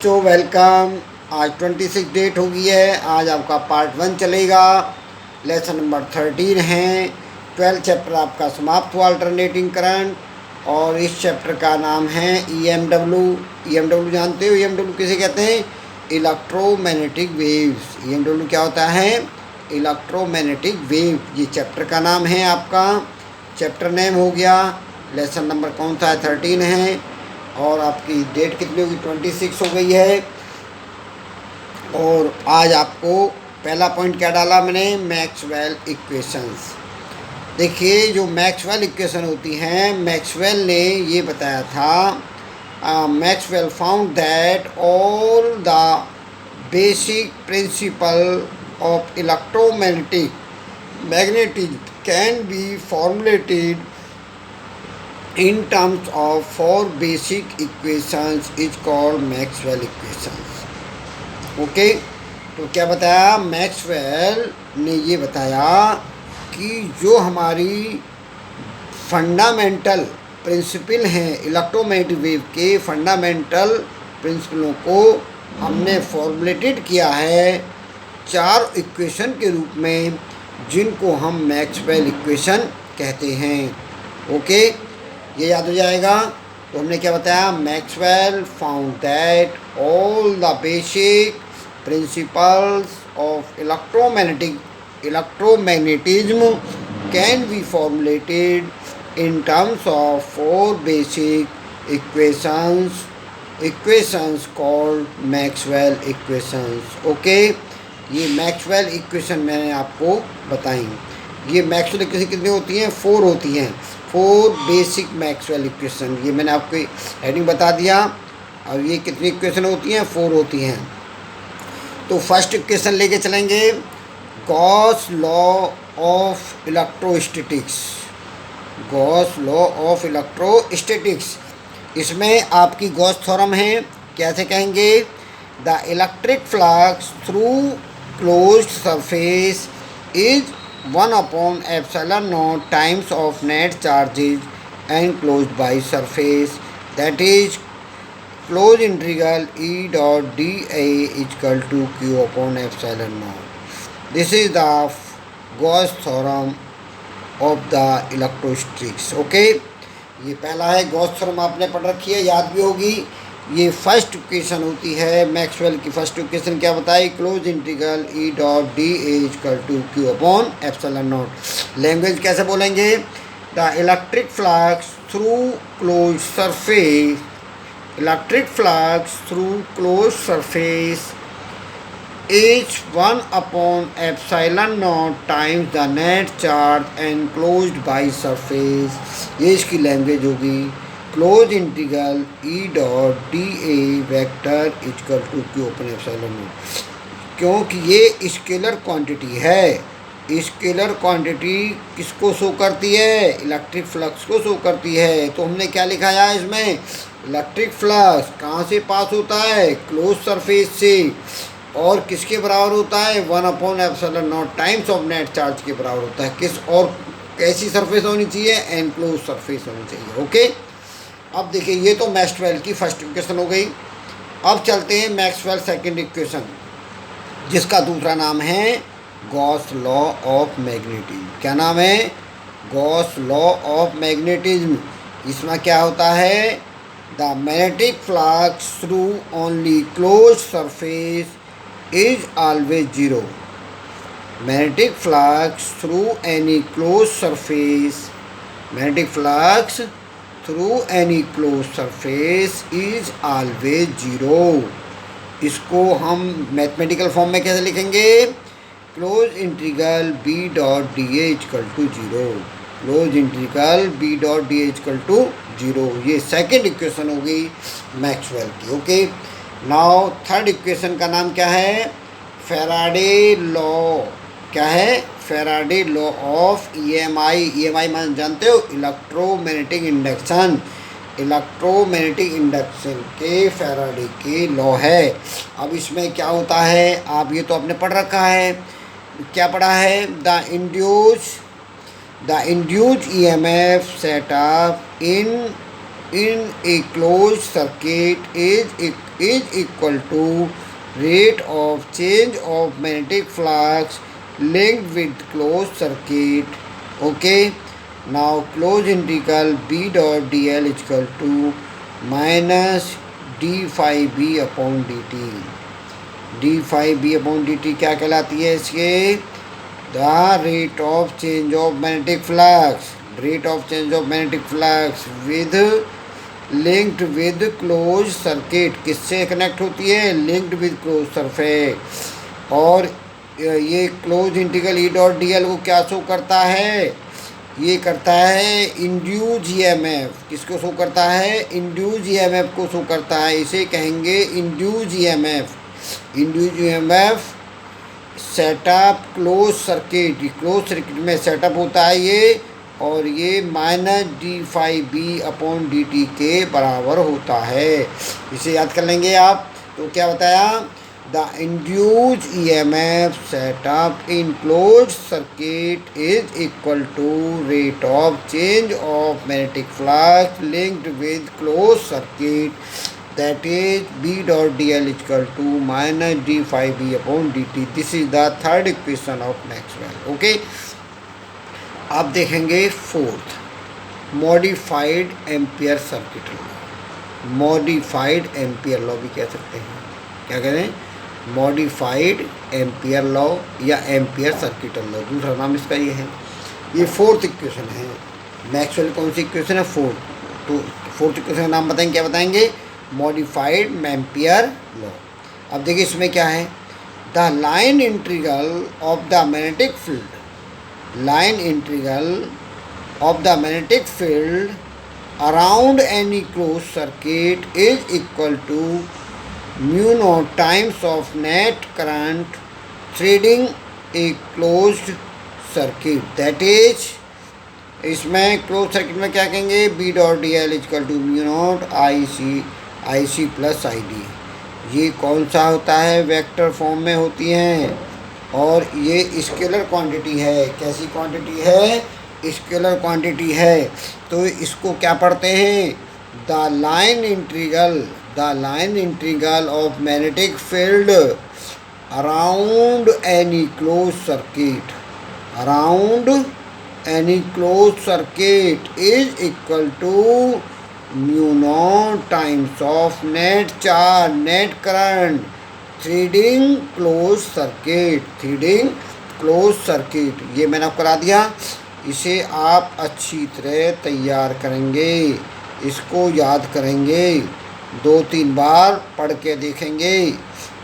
तो वेलकम। आज 26 डेट हो गई है। आज आपका पार्ट 1 चलेगा। लेसन नंबर 13 है। 12 चैप्टर आपका समाप्त हुआ, अल्टरनेटिंग करंट। और इस चैप्टर का नाम है EMW। EMW जानते हो EMW किसे कहते हैं? Electromagnetic waves. EMW क्या होता है? Electromagnetic wave. ये चैप्टर का नाम है आपका। चैप्टर नेम हो गया। लेसन नंबर कौन सा है? 13 है। और आपकी डेट कितनी होगी? 26 हो गई है। और आज आपको पहला पॉइंट क्या डाला मैंने? Maxwell equations. देखिए, जो मैक्सवेल इक्वेशन होती हैं, मैक्सवेल ने ये बताया था, Maxwell found that all the basic principle of magnetism can be formulated in terms of four basic equations is called Maxwell equations. Okay, तो क्या बताया? मैक्सवेल ने ये बताया कि जो हमारी फंडामेंटल प्रिंसिपल हैं इलेक्ट्रोमैग्नेटिक वेव के, फंडामेंटल प्रिंसिपलों को हमने फॉर्मुलेटेड किया है 4 इक्वेशन के रूप में, जिनको हम मैक्सवेल इक्वेशन कहते हैं। ओके, ये याद हो जाएगा। तो हमने क्या बताया? Maxwell found that all the basic principles of electromagnetism can be formulated in terms of 4 basic equations called Maxwell equations. Okay, ये मैक्सवेल इक्वेशन मैंने आपको बताई। ये मैक्सवेल इक्वेशन कितनी होती हैं? 4 होती हैं। 4 बेसिक मैक्सवेल इक्वेशन। ये मैंने आपको हेडिंग बता दिया। और ये कितनी इक्वेशन होती हैं? 4 होती हैं। तो फर्स्ट इक्वेशन लेके चलेंगे, Gauss law of electrostatics. Gauss law of electrostatics. इसमें आपकी गॉस थ्योरम है। कैसे कहेंगे? The electric flux through closed surface is 1/epsilon naught times of net charges enclosed by surface, that is closed integral E dot dA is equal to Q upon epsilon naught. This is the Gauss theorem of the electrostatics. Okay, ये पहला है। Gauss theorem आपने पढ़ रखी है, याद भी होगी। ये फर्स्ट इक्वेशन होती है मैक्सवेल की। फर्स्ट इक्वेशन क्या बताई? Close integral E dot D equal to Q upon epsilon naught. Language कैसे बोलेंगे? The electric flux through close surface, electric flux through close surface is 1/epsilon naught times the net charge enclosed by surface. ये इसकी language होगी। Close integral E dot D A vector equal to Q open epsilon naught. क्योंकि ये scalar quantity है। Scalar quantity किसको show करती है? Electric flux को शो करती है। तो हमने क्या लिखा है इसमें? इलेक्ट्रिक फ्लक्स कहाँ से पास होता है? क्लोज सरफेस से। और किसके बराबर होता है? 1/epsilon naught times of net charge के बराबर होता है। किस और कैसी सरफेस होनी चाहिए? एनक्लोज सरफेस होनी चाहिए। ओके, अब देखिए, ये तो मैक्सवेल की फर्स्ट इक्वेशन हो गई। अब चलते हैं मैक्सवेल सेकंड इक्वेशन, जिसका दूसरा नाम है गॉस लॉ ऑफ मैग्नेटिज्म। क्या नाम है? Gauss law of magnetism. इसमें क्या होता है? The magnetic flux through only close surface is always zero. Magnetic flux through any closed surface, magnetic flux through any closed surface is always zero. इसको हम mathematical form में कैसे लिखेंगे? Close integral B dot D A equal to 0। Close integral B dot D A equal to 0। ये second equation हो गई Maxwell की। Okay, now third equation का नाम क्या है? Faraday law. क्या है? Faraday law of EMI। EMI मान जानते हो? Electromagnetic induction. इलेक्ट्रोमैग्नेटिक इंडक्शन के फैराडे के लॉ है। अब इसमें क्या होता है? आप ये तो आपने पढ़ रखा है। क्या पढ़ा है? The induced EMF setup in a closed circuit is is equal to rate of change of magnetic flux linked with closed circuit. Okay, now closed integral B dot dl is equal to minus d phi b upon dt. d phi b upon dt क्या कहलाती है इसके? The rate of change of magnetic flux, rate of change of magnetic flux with linked with close circuit. किससे connect होती है? Linked with close surface. और ये close integral E dot d L को क्या शो करता है? ये करता है इंड्यूज ईएमएफ. किसको शो करता है? इंड्यूज ईएमएफ को शो करता है. इसे कहेंगे induced EMF. Induced EMF set up close circuit, close circuit में सेटअप होता है ये, और ये minus d phi B upon d t के बराबर होता है. इसे याद कर लेंगे आप. तो क्या बताया? The induced EMF set up in close circuit is equal to rate of change of magnetic flux linked with close circuit, that is B dot dl is equal to minus d phi b upon dt. This is the third equation of Maxwell. Okay. अब देखेंगे fourth, modified ampere circuit law. Modified Ampere law भी कह सकते हैं. क्या कहते हैं? Modified Ampere law या एम्पियर सर्किट लॉ, दूसरा नाम इसका ये है. ये फोर्थ इक्वेशन है. मैक्सवेल कौन सी इक्वेशन है? फोर्थ. तो फोर्थ इक्वेशन का नाम बताएंगे. क्या बताएंगे? Modified Ampere law. अब देखिए इसमें क्या है? The line integral of the magnetic field, line integral of the magnetic field around any close circuit is equal to mu naught times of net current threading a closed circuit. That is, इसमें close circuit में क्या कहेंगे? B dot d l equal to mu not I C plus I D. ये कौन सा होता है? Vector form में होती हैं, और ये स्केलर क्वांटिटी है. कैसी क्वांटिटी है? स्केलर क्वांटिटी है. तो इसको क्या पढ़ते हैं? The line integral of magnetic field around any close circuit, around any close circuit is equal to mu naught times of net charge, net current threading close circuit, threading close circuit. ये मैंने आपको करा दिया. इसे आप अच्छी तरह तैयार करेंगे, इसको याद करेंगे, 2-3 बार पढ़ के देखेंगे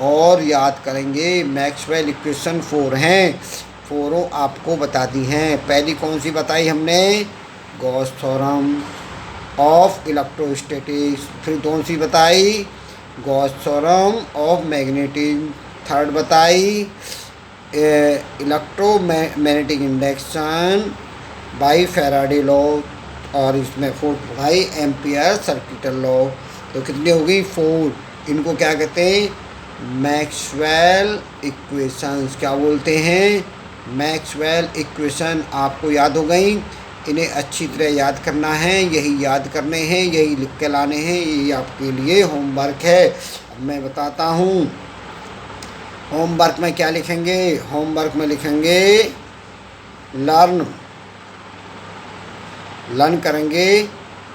और याद करेंगे. मैक्सवेल इक्वेशन 4 हैं, फोरों आपको बता दी हैं. पहली कौन सी बताई हमने? Gauss theorem of electrostatics. फिर कौन सी बताई? Gauss theorem of magnetism. Third बताई electromagnetic induction by Faraday law. और इसमें फोर्थ बताई एम्पियर सर्किट लॉ. तो कितनी हो गई? 4. इनको क्या कहते हैं? Maxwell equations. क्या बोलते हैं? Maxwell equation. आपको याद हो गई. इन्हें अच्छी तरह याद करना है, यही याद करने हैं, यही लिख के लाने हैं. यही आपके लिए होमवर्क है. अब मैं बताता हूँ होमवर्क में क्या लिखेंगे. होमवर्क में लिखेंगे लर्न करेंगे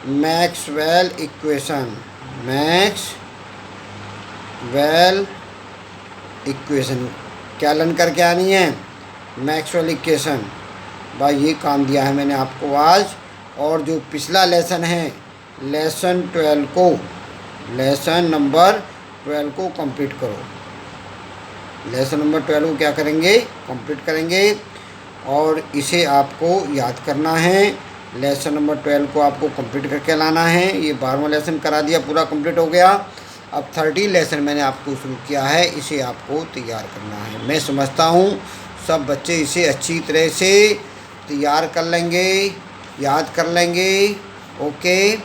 मैक्सवेल इक्वेशन, मैक्सवेल इक्वेशन. क्या लर्न करके आनी है? Maxwell equation. भाई ये काम दिया है मैंने आपको आज. और जो पिछला लेसन है, लेसन 12 को, लेसन नंबर 12 को कंप्लीट करो. लेसन नंबर 12 को क्या करेंगे? कंप्लीट करेंगे. और इसे आपको याद करना है. लेसन नंबर 12 को आपको कंप्लीट करके लाना है. ये 12वां लेसन करा दिया, पूरा कंप्लीट हो गया. अब 30 लेसन मैंने आपको शुरू किया है, इसे आपको तैयार करना है. मैं समझता हूँ सब बच्चे इसे अच्छी तरह से तैयार कर लेंगे, याद कर लेंगे. ओके.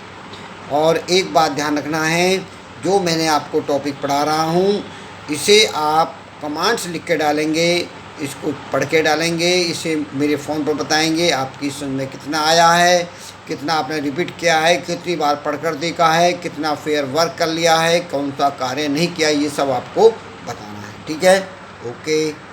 और एक बात ध्यान रखना है, जो मैंने आपको टॉपिक पढ़ा रहा हूँ इसे आप कमांड्स लिख के डालेंगे. इसको पढ़ के डालेंगे, इसे मेरे फ़ोन पर बताएंगे आपकी समझ में कितना आया है, कितना आपने रिपीट किया है, कितनी बार पढ़कर देखा है, कितना फेयर वर्क कर लिया है, कौन सा कार्य नहीं किया, ये सब आपको बताना है। ठीक है, ओके।